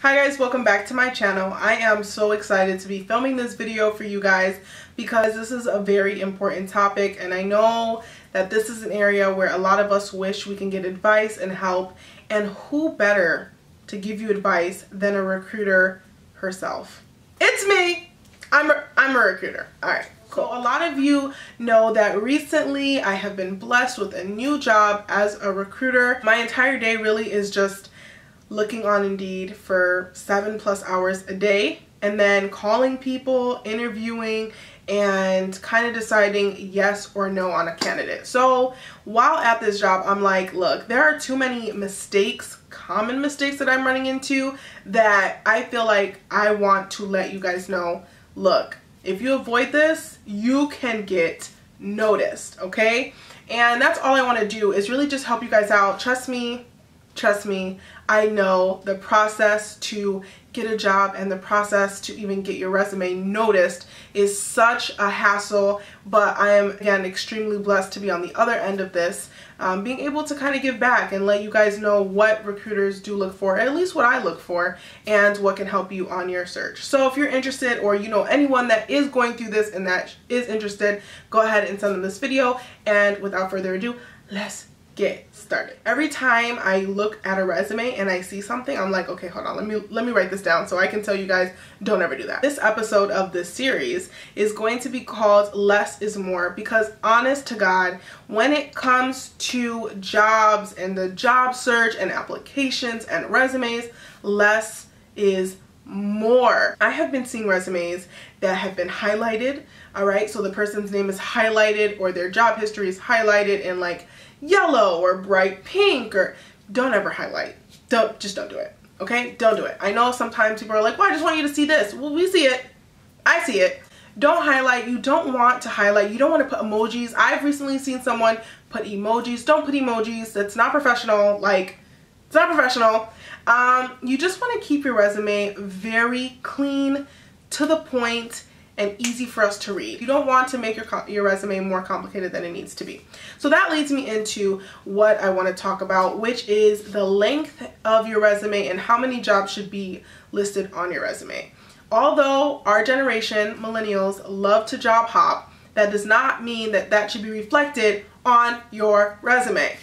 Hi guys, welcome back to my channel. I am so excited to be filming this video for you guys because this is a very important topic, and I know that this is an area where a lot of us wish we can get advice and help, and who better to give you advice than a recruiter herself? It's me! I'm a recruiter. Alright. Cool. So a lot of you know that recently I have been blessed with a new job as a recruiter. My entire day really is just looking on Indeed for 7+ hours a day and then calling people, interviewing, and kind of deciding yes or no on a candidate. So while at this job, I'm like, look, there are too many mistakes, common mistakes that I'm running into, that I feel like I want to let you guys know, look, if you avoid this, you can get noticed, okay? And that's all I want to do, is really just help you guys out. Trust me, I know the process to get a job and the process to even get your resume noticed is such a hassle, but I am, again, extremely blessed to be on the other end of this, being able to kind of give back and let you guys know what recruiters do look for, at least what I look for, and what can help you on your search. So if you're interested, or you know anyone that is going through this and that is interested, go ahead and send them this video, and without further ado, let's get started. Every time I look at a resume and I see something, I'm like, okay, hold on, let me write this down so I can tell you guys, don't ever do that. This episode of this series is going to be called Less is More, because honest to God, when it comes to jobs and the job search and applications and resumes, less is more. I have been seeing resumes that have been highlighted, all right? So the person's name is highlighted, or their job history is highlighted in like yellow or bright pink, or don't ever highlight. Just don't do it, okay? Don't do it. I know sometimes people are like, well, I just want you to see this. Well, we see it. I see it. Don't highlight. You don't want to highlight. You don't want to put emojis. I've recently seen someone put emojis. Don't put emojis. That's not professional. Like, it's not professional. You just want to keep your resume very clean, to the point, and easy for us to read. You don't want to make your resume more complicated than it needs to be. So that leads me into what I want to talk about, which is the length of your resume and how many jobs should be listed on your resume. Although our generation, millennials, love to job hop, that does not mean that that should be reflected on your resume.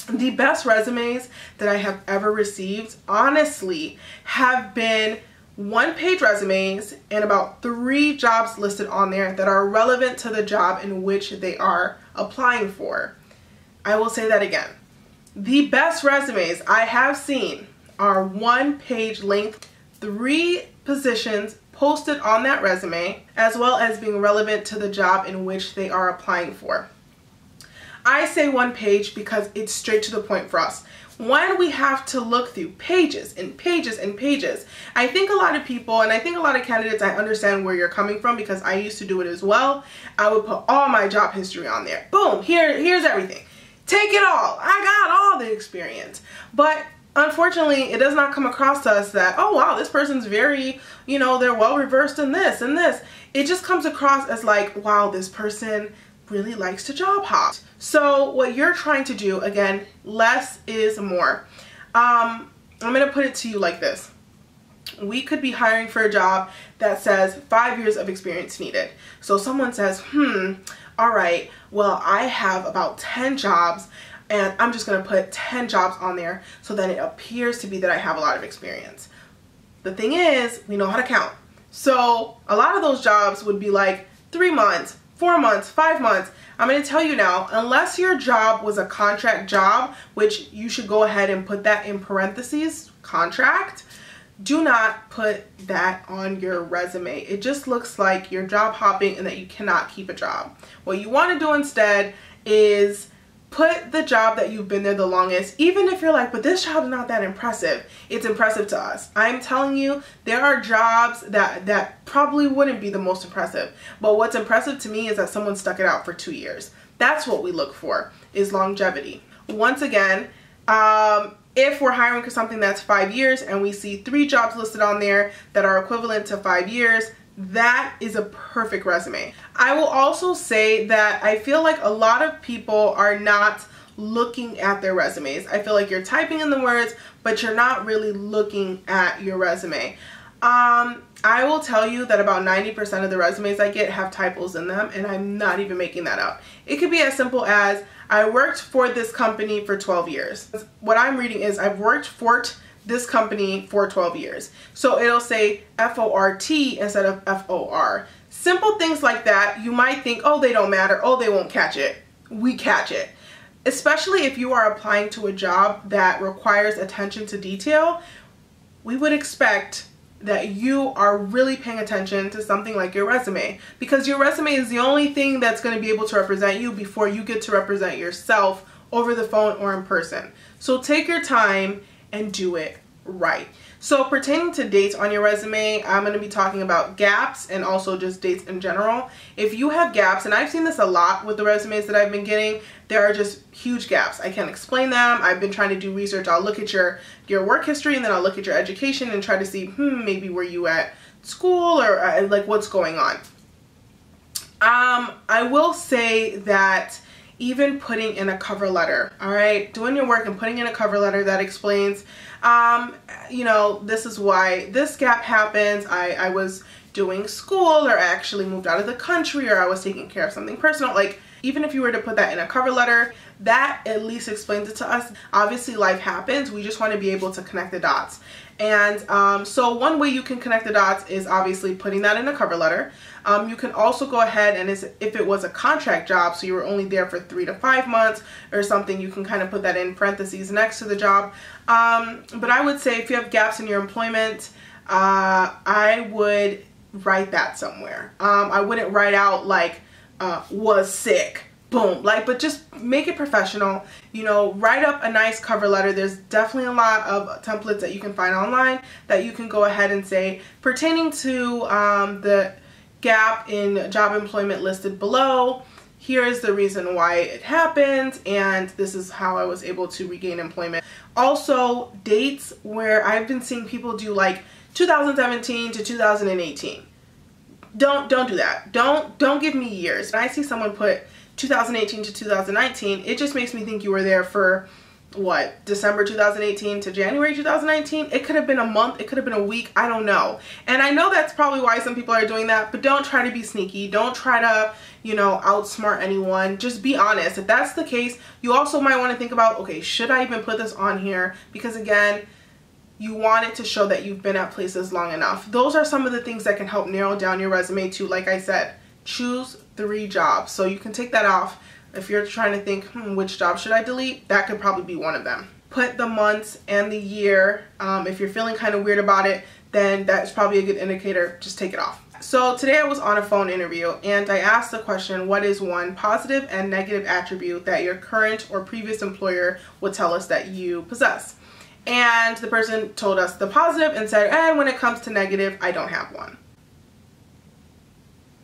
The best resumes that I have ever received, honestly, have been one-page resumes and about 3 jobs listed on there that are relevant to the job in which they are applying for. I will say that again. The best resumes I have seen are 1-page length, 3 positions posted on that resume, as well as being relevant to the job in which they are applying for. I say 1 page because it's straight to the point for us. When we have to look through pages and pages and pages, I think a lot of people, and I think a lot of candidates, I understand where you're coming from, because I used to do it as well. I would put all my job history on there. Boom, here's everything. Take it all. I got all the experience. But unfortunately, it does not come across to us that, oh wow, this person's very, you know, they're well reversed in this and this. It just comes across as like, wow, this person really likes to job hop. So what you're trying to do, again, less is more. I'm gonna put it to you like this. We could be hiring for a job that says 5 years of experience needed. So someone says, all right, well, I have about 10 jobs, and I'm just gonna put 10 jobs on there so that it appears to be that I have a lot of experience. The thing is, we know how to count. So a lot of those jobs would be like 3 months, 4 months, 5 months. I'm going to tell you now, unless your job was a contract job, which you should go ahead and put that in parentheses, contract, do not put that on your resume. It just looks like you're job hopping and that you cannot keep a job. What you want to do instead is put the job that you've been there the longest, even if you're like, but this job is not that impressive. It's impressive to us. I'm telling you, there are jobs that probably wouldn't be the most impressive. But what's impressive to me is that someone stuck it out for 2 years. That's what we look for, is longevity. Once again, if we're hiring for something that's 5 years and we see 3 jobs listed on there that are equivalent to 5 years, that is a perfect resume. I will also say that I feel like a lot of people are not looking at their resumes. I feel like you're typing in the words, but you're not really looking at your resume. I will tell you that about 90% of the resumes I get have typos in them, and I'm not even making that up. It could be as simple as, I worked for this company for 12 years. What I'm reading is, I've worked for this company for 12 years. So it'll say F-O-R-T instead of F-O-R. Simple things like that, you might think, oh, they don't matter, oh, they won't catch it. We catch it. Especially if you are applying to a job that requires attention to detail, we would expect that you are really paying attention to something like your resume, because your resume is the only thing that's going to be able to represent you before you get to represent yourself over the phone or in person. So take your time and do it right. So pertaining to dates on your resume, I'm going to be talking about gaps and also just dates in general. If you have gaps, and I've seen this a lot with the resumes that I've been getting, there are just huge gaps. I can't explain them. I've been trying to do research. I'll look at your work history, and then I'll look at your education and try to see, maybe were you at school, or like what's going on. I will say that even putting in a cover letter, all right, doing your work and putting in a cover letter that explains, you know, this is why this gap happens. I was doing school, or I actually moved out of the country, or I was taking care of something personal. Like, even if you were to put that in a cover letter, that at least explains it to us. Obviously, life happens. We just want to be able to connect the dots. And so one way you can connect the dots is obviously putting that in a cover letter. You can also go ahead and, if it was a contract job, so you were only there for 3 to 5 months or something, you can kind of put that in parentheses next to the job. But I would say if you have gaps in your employment, I would write that somewhere. I wouldn't write out like, was sick, boom, like, but just make it professional. You know, write up a nice cover letter. There's definitely a lot of templates that you can find online that you can go ahead and say, pertaining to the gap in job employment listed below, here is the reason why it happened, and this is how I was able to regain employment. Also, dates where I've been seeing people do like 2017 to 2018. Don't do that. Don't give me years. When I see someone put 2018 to 2019, it just makes me think you were there for what, December 2018 to January 2019. It could have been a month, it could have been a week, I don't know. And I know that's probably why some people are doing that, but don't try to be sneaky. Don't try to, you know, outsmart anyone. Just be honest. If that's the case, you also might want to think about, okay, should I even put this on here? Because again, you want it to show that you've been at places long enough. Those are some of the things that can help narrow down your resume too. Like I said, choose 3 jobs. So you can take that off. If you're trying to think, which job should I delete? That could probably be one of them. Put the months and the year. If you're feeling kind of weird about it, then that's probably a good indicator. Just take it off. So today I was on a phone interview, and I asked the question, what is one positive and negative attribute that your current or previous employer would tell us that you possess? And the person told us the positive and said, and when it comes to negative, I don't have one.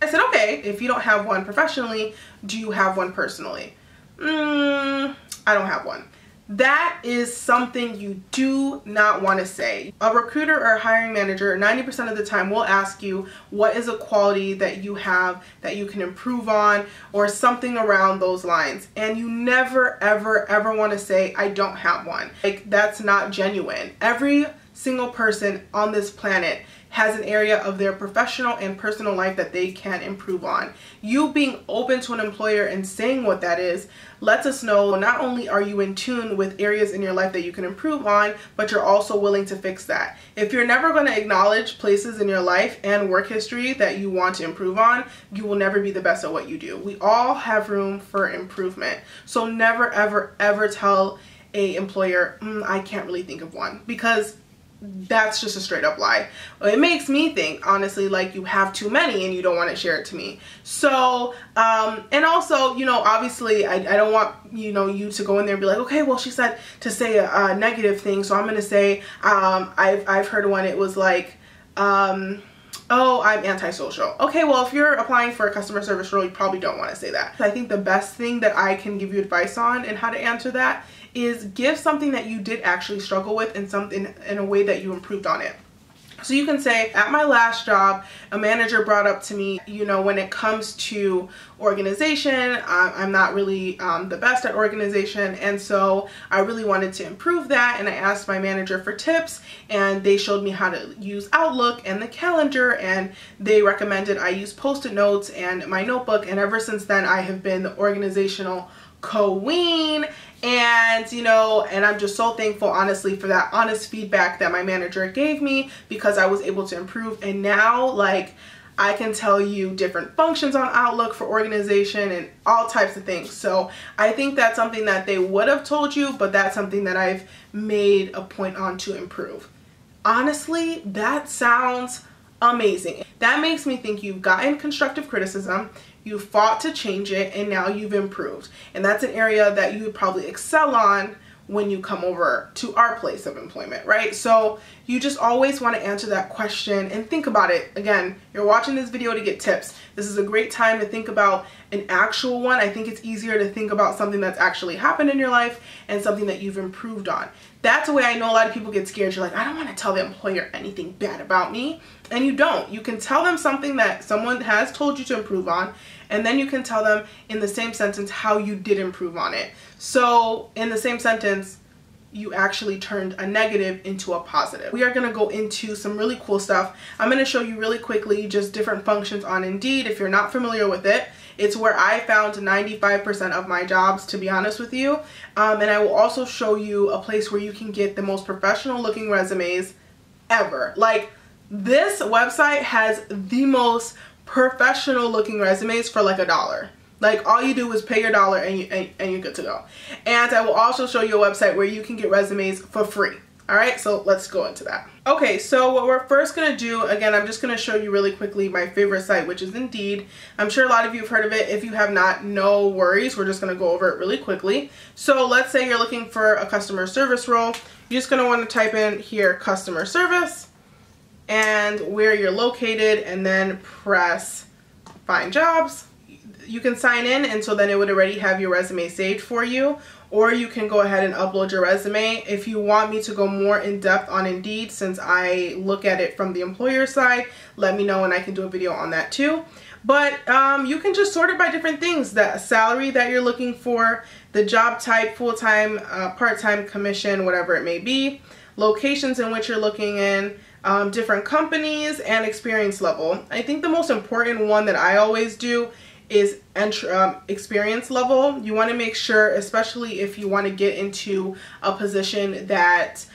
I said, okay, if you don't have one professionally, do you have one personally? I don't have one. That is something you do not want to say. A recruiter or a hiring manager 90% of the time will ask you what is a quality that you have that you can improve on, or something around those lines. And you never, ever, ever want to say, I don't have one. Like, that's not genuine. Every single person on this planet has an area of their professional and personal life that they can improve on. You being open to an employer and saying what that is lets us know not only are you in tune with areas in your life that you can improve on, but you're also willing to fix that. If you're never going to acknowledge places in your life and work history that you want to improve on, you will never be the best at what you do. We all have room for improvement. So never, ever, ever tell an employer, I can't really think of one, because that's just a straight up lie. It makes me think, honestly, like you have too many and you don't want to share it to me. So, and also, you know, obviously I don't want, you know, you to go in there and be like, okay, well, she said to say a negative thing, so I'm going to say, I've heard one, it was like, oh, I'm antisocial. Okay, well, if you're applying for a customer service role, you probably don't want to say that. I think the best thing that I can give you advice on and how to answer that is give something that you did actually struggle with and something in a way that you improved on it. So you can say, at my last job, a manager brought up to me, you know, when it comes to organization, I'm not really the best at organization, and so I really wanted to improve that, and I asked my manager for tips, and they showed me how to use Outlook and the calendar, and they recommended I use Post-it notes and my notebook, and ever since then I have been the organizational queen. And you know, and I'm just so thankful, honestly, for that honest feedback that my manager gave me, because I was able to improve. And now, like, I can tell you different functions on Outlook for organization and all types of things. So I think that's something that they would have told you, but that's something that I've made a point on to improve. Honestly, that sounds amazing. That makes me think you've gotten constructive criticism, you fought to change it, and now you've improved. And that's an area that you would probably excel on when you come over to our place of employment, right? So you just always want to answer that question and think about it. Again, you're watching this video to get tips. This is a great time to think about an actual one. I think it's easier to think about something that's actually happened in your life and something that you've improved on. That's the way I know a lot of people get scared. You're like, I don't want to tell the employer anything bad about me. And you don't. You can tell them something that someone has told you to improve on, and then you can tell them in the same sentence how you did improve on it. So in the same sentence, you actually turned a negative into a positive. We are going to go into some really cool stuff. I'm going to show you really quickly just different functions on Indeed. If you're not familiar with it, it's where I found 95% of my jobs, to be honest with you. And I will also show you a place where you can get the most professional looking resumes ever. Like, this website has the most professional looking resumes for like $1. Like, all you do is pay your $1 and you're good to go. And I will also show you a website where you can get resumes for free. All right, so let's go into that. Okay, so what we're first gonna do, again, I'm just gonna show you really quickly my favorite site, which is Indeed. I'm sure a lot of you have heard of it. If you have not, no worries. We're just gonna go over it really quickly. So let's say you're looking for a customer service role. You're just gonna wanna type in here, customer service, and where you're located, and then press find jobs. You can sign in, and so then it would already have your resume saved for you, or you can go ahead and upload your resume. If you want me to go more in depth on Indeed, since I look at it from the employer side, let me know and I can do a video on that too. But you can just sort it by different things: the salary that you're looking for, the job type, full-time, part-time, commission, whatever it may be, locations in which you're looking in, different companies, and experience level. I think the most important one that I always do is experience level. You want to make sure, especially if you want to get into a position that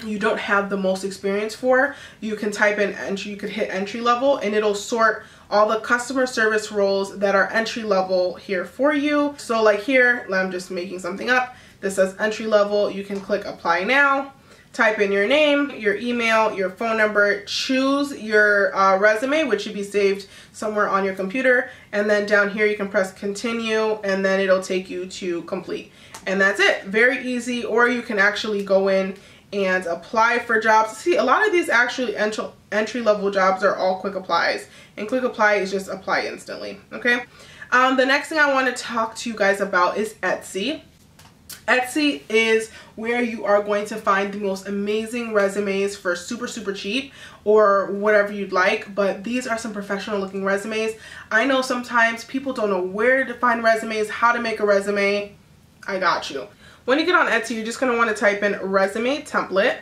you don't have the most experience for, you can type in entry, you could hit entry level, and it'll sort all the customer service roles that are entry level here for you. So like here, I'm just making something up. This says entry level. You can click apply now. Type in your name, your email, your phone number, choose your resume, which should be saved somewhere on your computer, and then down here you can press continue, and then it'll take you to complete. And that's it. Very easy. Or you can actually go in and apply for jobs. See, a lot of these actually entry level jobs are all quick applies, and quick apply is just apply instantly. Okay. The next thing I want to talk to you guys about is Etsy. Etsy is where you are going to find the most amazing resumes for super, super cheap, or whatever you'd like. But these are some professional looking resumes. I know sometimes people don't know where to find resumes, how to make a resume. I got you. When you get on Etsy, you're just going to want to type in resume template.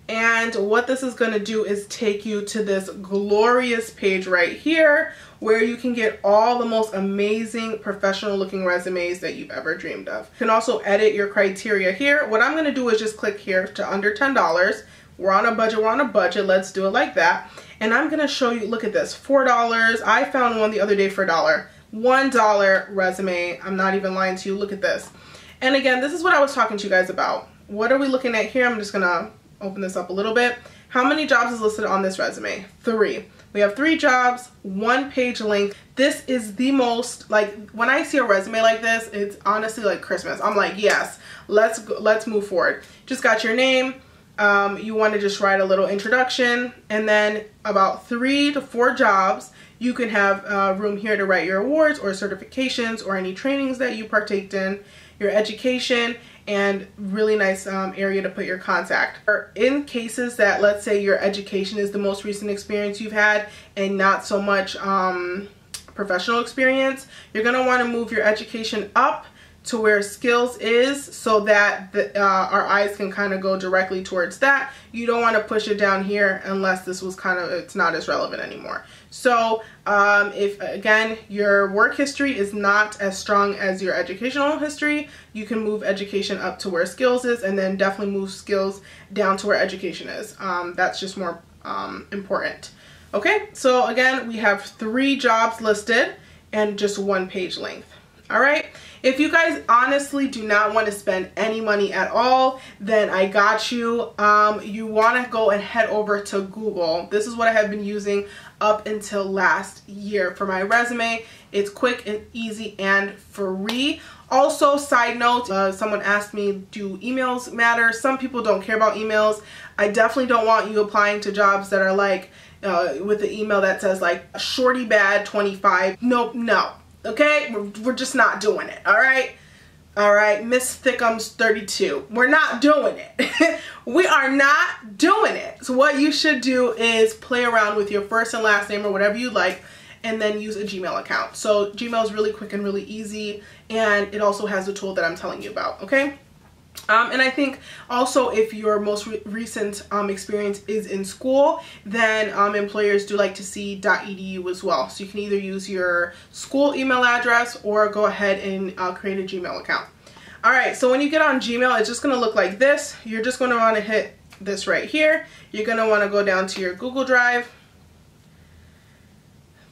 And what this is going to do is take you to this glorious page right here, where you can get all the most amazing professional looking resumes that you've ever dreamed of. You can also edit your criteria here. What I'm going to do is just click here to under $10. We're on a budget, let's do it like that. And I'm going to show you, look at this, $4. I found one the other day for $1. $1 resume. I'm not even lying to you. Look at this. And again, this is what I was talking to you guys about. What are we looking at here? I'm just going to open this up a little bit. How many jobs is listed on this resume? 3. We have 3 jobs, 1 page link. This is the most, like, when I see a resume like this, it's honestly like Christmas. I'm like, yes, let's go, let's move forward. Just got your name. You want to just write a little introduction, and then about 3 to 4 jobs. You can have room here to write your awards or certifications or any trainings that you partaked in, your education, and really nice area to put your contact. Or in cases that, let's say your education is the most recent experience you've had and not so much professional experience, you're going to want to move your education up to where skills is, so that our eyes can kind of go directly towards that. You don't want to push it down here unless this was it's not as relevant anymore. So if again your work history is not as strong as your educational history, you can move education up to where skills is, and then definitely move skills down to where education is. That's just more important. Okay, so again, we have 3 jobs listed and just 1 page length. All right, if you guys honestly do not want to spend any money at all, then I got you. You want to go and head over to Google. This is what I have been using up until last year for my resume. It's quick and easy and free. Also, side note, someone asked me, do emails matter? Some people don't care about emails. I definitely don't want you applying to jobs that are like with the email that says like shorty bad 25. Nope, no. Okay, we're just not doing it. All right, Miss Thickums 32. We're not doing it. We are not doing it. So what you should do is play around with your first and last name or whatever you like, and then use a Gmail account. So Gmail is really quick and really easy, and it also has the tool that I'm telling you about. Okay. And I think also if your most recent experience is in school, then employers do like to see .edu as well. So you can either use your school email address or go ahead and create a Gmail account. All right, so when you get on Gmail, it's just going to look like this. You're just going to want to hit this right here. You're going to want to go down to your Google Drive.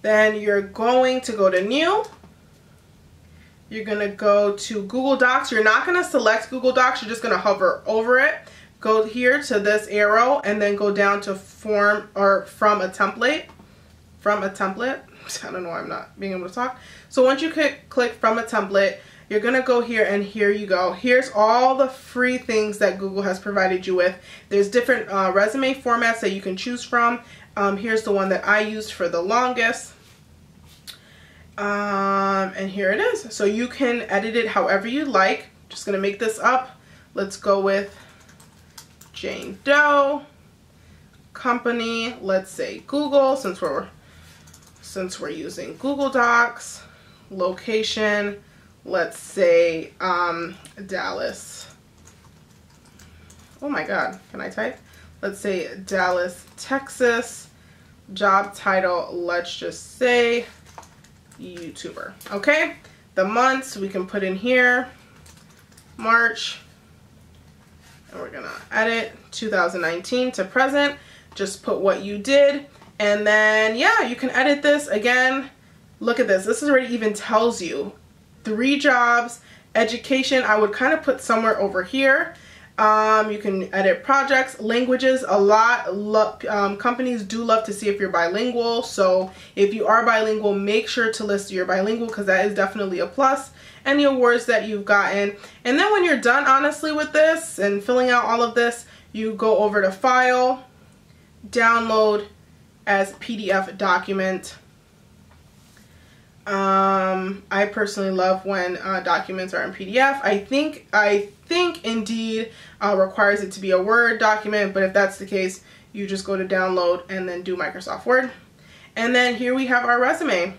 Then you're going to go to New. You're going to go to Google Docs. You're not going to select Google Docs. You're just going to hover over it. Go here to this arrow and then go down to Form or From a Template. From a Template. I don't know why I'm not being able to talk. So once you click From a Template, you're going to go here, and here you go. Here's all the free things that Google has provided you with. There's different resume formats that you can choose from. Here's the one that I used for the longest. And here it is. So you can edit it however you like. Just gonna make this up. Let's go with Jane Doe. Company, let's say Google, since we're using Google Docs. Location, let's say Dallas. Oh my God, can I type? Let's say Dallas, Texas. Job title, let's just say YouTuber. Okay, the months we can put in here, March, and we're gonna edit 2019 to present. Just put what you did, and then yeah, you can edit this again. Look at this. This already even tells you 3 jobs. Education, I would kind of put somewhere over here. You can edit projects, languages. A lot companies do love to see if you're bilingual. So if you are bilingual, make sure to list you're bilingual, because that is definitely a plus. And the awards that you've gotten. And then when you're done, honestly, with this and filling out all of this, you go over to File, Download as PDF document. I personally love when documents are in PDF. I think Indeed requires it to be a Word document, but if that's the case, you just go to download and then do Microsoft Word. And then here we have our resume.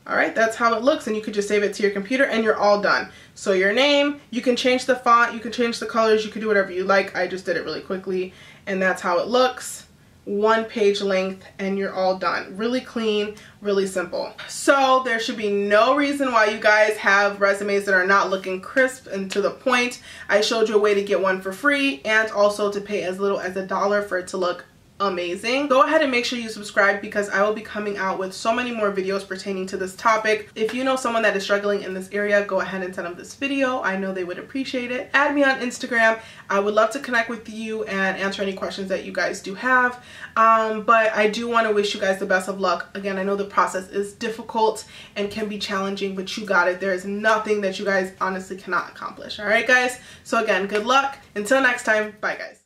All right, that's how it looks, and you could just save it to your computer and you're all done. So your name, you can change the font, you can change the colors, you can do whatever you like. I just did it really quickly, and that's how it looks. 1 page length, and you're all done. Really clean, really simple. So there should be no reason why you guys have resumes that are not looking crisp and to the point. I showed you a way to get one for free and also to pay as little as $1 for it to look amazing. Go ahead and make sure you subscribe, because I will be coming out with so many more videos pertaining to this topic. If you know someone that is struggling in this area, go ahead and send them this video. I know they would appreciate it. Add me on Instagram. I would love to connect with you and answer any questions that you guys do have. But I do want to wish you guys the best of luck. Again, I know the process is difficult and can be challenging, but you got it. There is nothing that you guys honestly cannot accomplish. All right, guys? So again, good luck. Until next time, bye, guys.